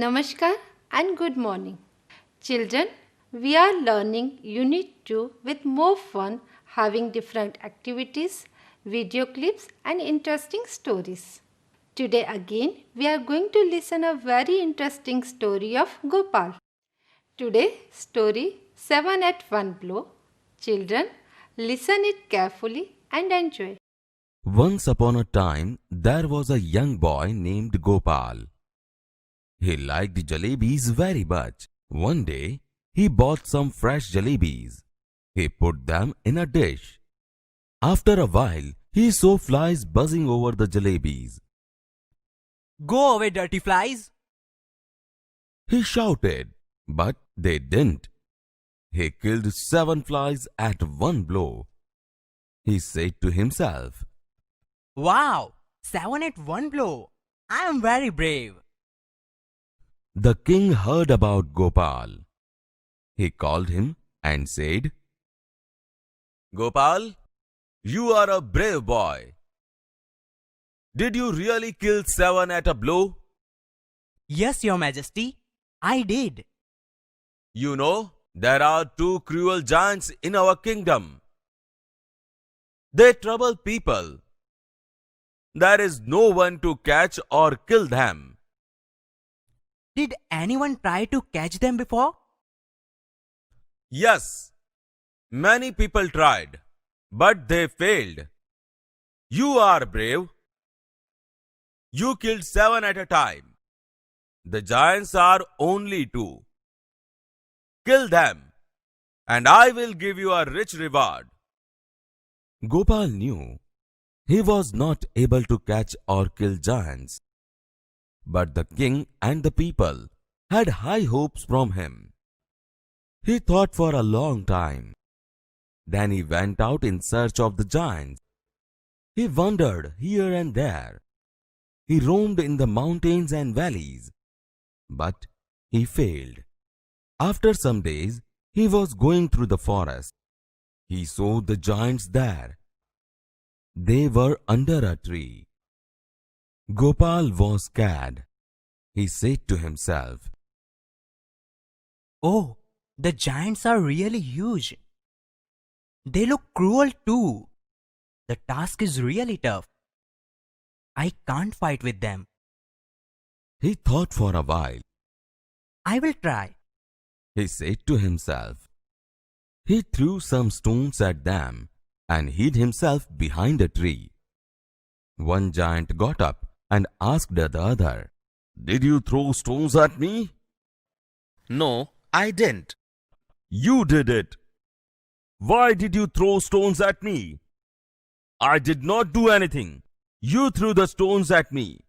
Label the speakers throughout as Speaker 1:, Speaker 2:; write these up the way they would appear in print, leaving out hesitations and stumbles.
Speaker 1: Namaskar and good morning. Children, we are learning Unit 2 with more fun, having different activities, video clips and interesting stories. Today again, we are going to listen a very interesting story of Gopal. Today, story 7 at 1 blow. Children, listen it carefully and enjoy.
Speaker 2: Once upon a time, there was a young boy named Gopal. He liked jalebis very much. One day, he bought some fresh jalebis. He put them in a dish. After a while, he saw flies buzzing over the jalebis.
Speaker 3: Go away, dirty flies!
Speaker 2: He shouted, but they didn't. He killed 7 flies at one blow. He said to himself,
Speaker 3: Wow! 7 at one blow! I am very brave!
Speaker 2: The king heard about Gopal. He called him and said, Gopal, you are a brave boy. Did you really kill 7 at a blow?
Speaker 3: Yes, your majesty, I did.
Speaker 2: You know, there are 2 cruel giants in our kingdom. They trouble people. There is no one to catch or kill them.
Speaker 3: Did anyone try to catch them before?
Speaker 2: Yes, many people tried, but they failed. You are brave. You killed 7 at a time. The giants are only 2. Kill them, and I will give you a rich reward. Gopal knew he was not able to catch or kill giants, but the king and the people had high hopes from him. He thought for a long time. Then he went out in search of the giants. He wandered here and there. He roamed in the mountains and valleys, but he failed. After some days, he was going through the forest. He saw the giants there. They were under a tree. Gopal was scared. He said to himself,
Speaker 3: Oh, the giants are really huge. They look cruel too. The task is really tough. I can't fight with them.
Speaker 2: He thought for a while.
Speaker 3: I will try.
Speaker 2: He said to himself. He threw some stones at them and hid himself behind a tree. One giant got up and asked the other, Did you throw stones at me? No, I didn't. You did it. Why did you throw stones at me? I did not do anything. You threw the stones at me.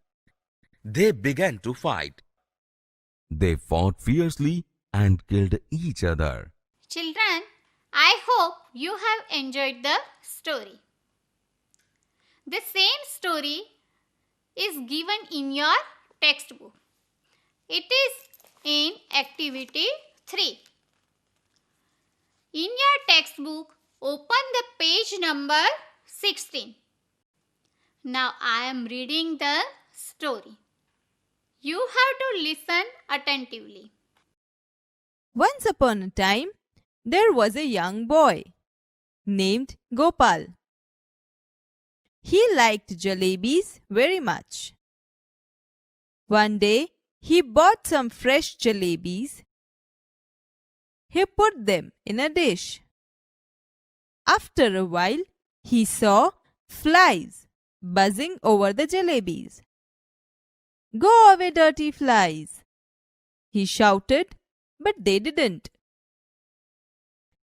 Speaker 2: They began to fight. They fought fiercely and killed each other.
Speaker 4: Children, I hope you have enjoyed the story. The same story is given in your textbook. It is in activity 3. In your textbook, open the page number 16. Now I am reading the story. You have to listen attentively.
Speaker 5: Once upon a time, there was a young boy named Gopal. He liked jalebis very much. One day, he bought some fresh jalebis. He put them in a dish. After a while, he saw flies buzzing over the jalebis. Go away, dirty flies! He shouted, but they didn't.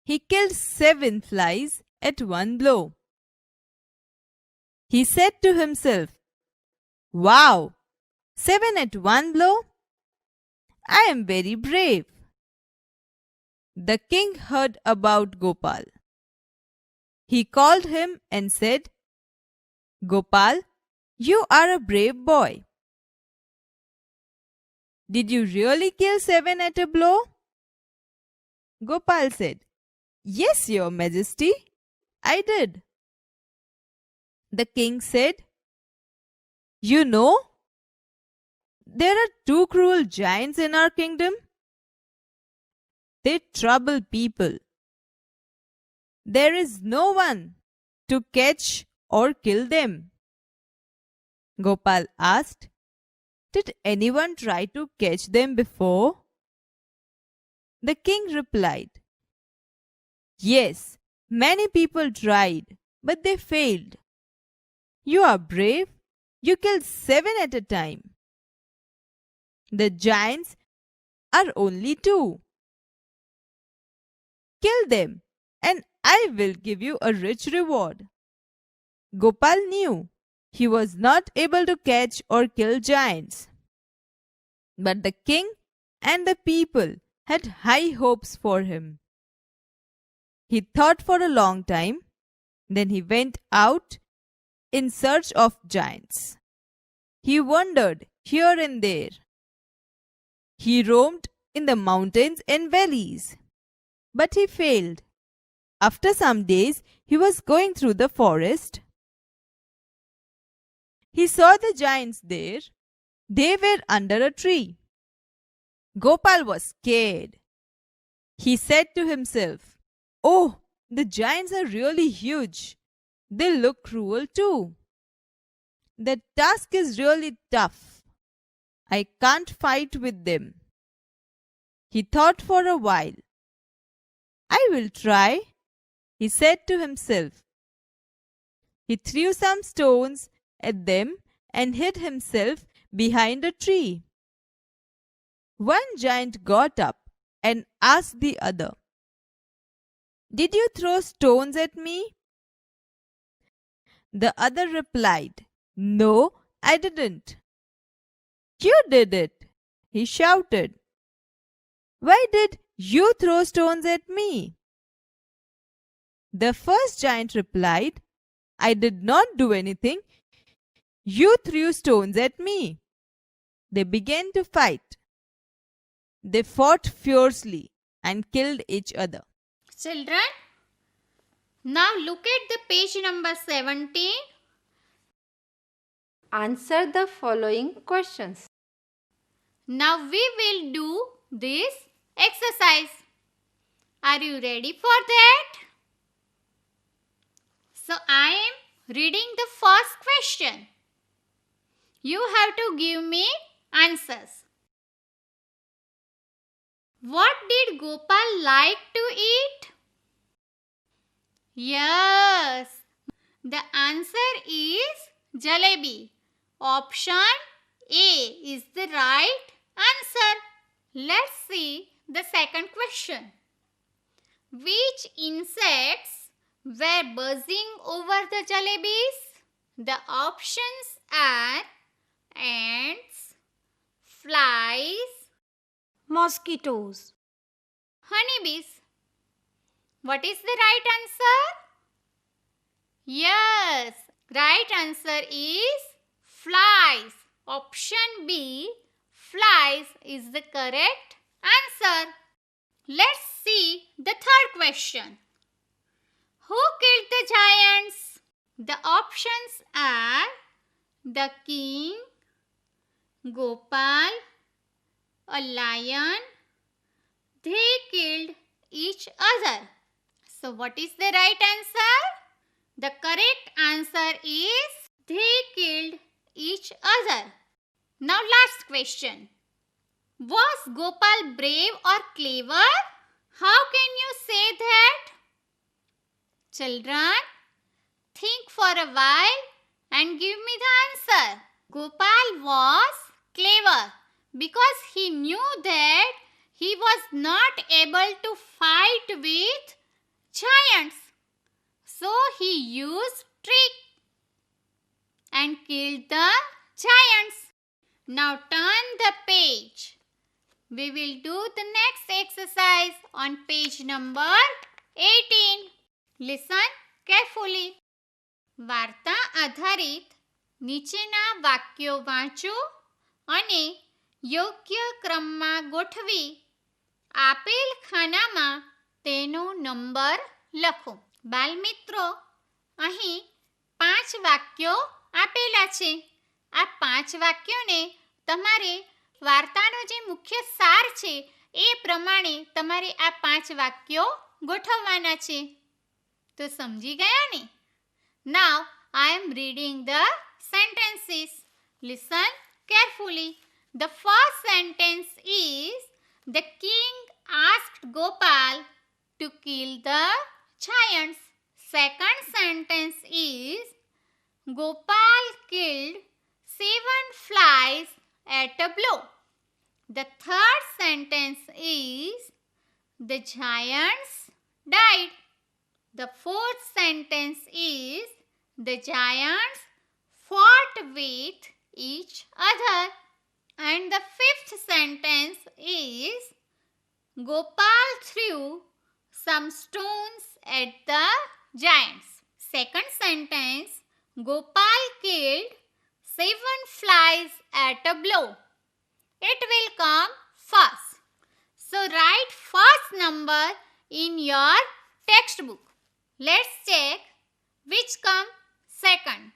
Speaker 5: He killed 7 flies at one blow. He said to himself, Wow! 7 at one blow? I am very brave. The king heard about Gopal. He called him and said, Gopal, you are a brave boy. Did you really kill 7 at a blow? Gopal said, Yes, your majesty, I did. The king said, You know, There are two cruel giants in our kingdom. They trouble people. There is no one to catch or kill them. Gopal asked, "Did anyone try to catch them before?" The king replied, "Yes, many people tried, but they failed. You are brave. You killed 7 at a time. The giants are only 2. Kill them, and I will give you a rich reward." Gopal knew he was not able to catch or kill giants. But the king and the people had high hopes for him. He thought for a long time. Then he went out in search of giants. He wandered here and there. He roamed in the mountains and valleys. But he failed. After some days, he was going through the forest. He saw the giants there. They were under a tree. Gopal was scared. He said to himself, "Oh, the giants are really huge. They look cruel too. The task is really tough. I can't fight with them." He thought for a while. "I will try," he said to himself. He threw some stones at them and hid himself behind a tree. One giant got up and asked the other, "Did you throw stones at me?" The other replied, "No, I didn't." "You did it," he shouted. "Why did you throw stones at me?" The first giant replied, "I did not do anything. You threw stones at me." They began to fight. They fought fiercely and killed each other.
Speaker 4: Children, now look at the page number 17.
Speaker 1: Answer the following questions.
Speaker 4: Now we will do this exercise. Are you ready for that? So I am reading the first question. You have to give me answers. What did Gopal like to eat? Yes, the answer is jalebi. Option A is the right answer. Let's see the second question. Which insects were buzzing over the jalebis? The options are ants, flies,
Speaker 1: Mosquitoes.
Speaker 4: honeybees. What is the right answer? Yes, right answer is flies. Option B, flies is the correct answer. Let's see the third question. Who killed the giants? The options are the king, Gopal, a lion. They killed each other. So what is the right answer? The correct answer is they killed each other. Now last question. Was Gopal brave or clever? How can you say that? Children, think for a while and give me the answer. Gopal was clever because he knew that he was not able to fight with giants. So he used trick and killed the giants. Now turn the page. We will do the next exercise on page number 18. Listen carefully. વાર્તા આધારિત નીચેના વાક્યો વાંચો અને યોગ્ય ક્રમમાં ગોઠવી આપેલ ખાનામાં તેનો નંબર લખો. બાલમિત્રો, અહીં 5 વાક્યો આપેલા છે. આ 5 વાક્યોને તમારે વાર્તાનો જે મુખ્ય સાર છે એ પ્રમાણે તમારે આ 5 વાક્યો ગોઠવવાના છે. તો સમજી ગયા ને? Now I am reading the sentences. Listen carefully. The first sentence is, the king asked Gopal to kill the giants. Second sentence is, Gopal killed 7 flies at a blow. The third sentence is, the giants died. The fourth sentence is, the giants fought with each other. And the fifth sentence is, Gopal threw some stones at the giants. Second sentence, Gopal killed 7 flies at a blow. It will come first. So write first number in your textbook. Let's check which come second.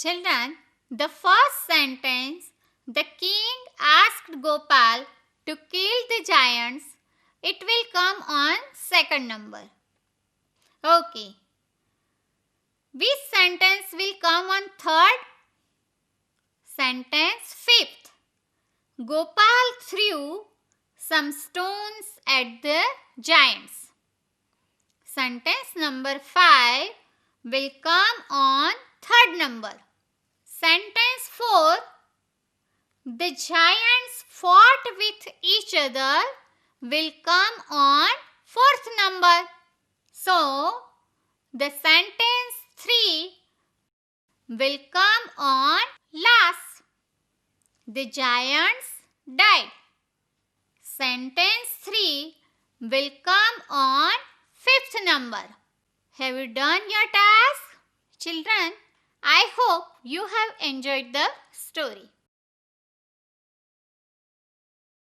Speaker 4: Children, the first sentence, the king asked Gopal to kill the giants, it will come on second number. Okay. Which sentence will come on third? Sentence fifth. Gopal threw some stones at the giants. Sentence number 5 will come on third number. Sentence 4. The giants fought with each other will come on fourth number. So, the sentence 3 will come on last. The giants died. Sentence 3 will come on fifth number. Have you done your task? Children, I hope you have enjoyed the story.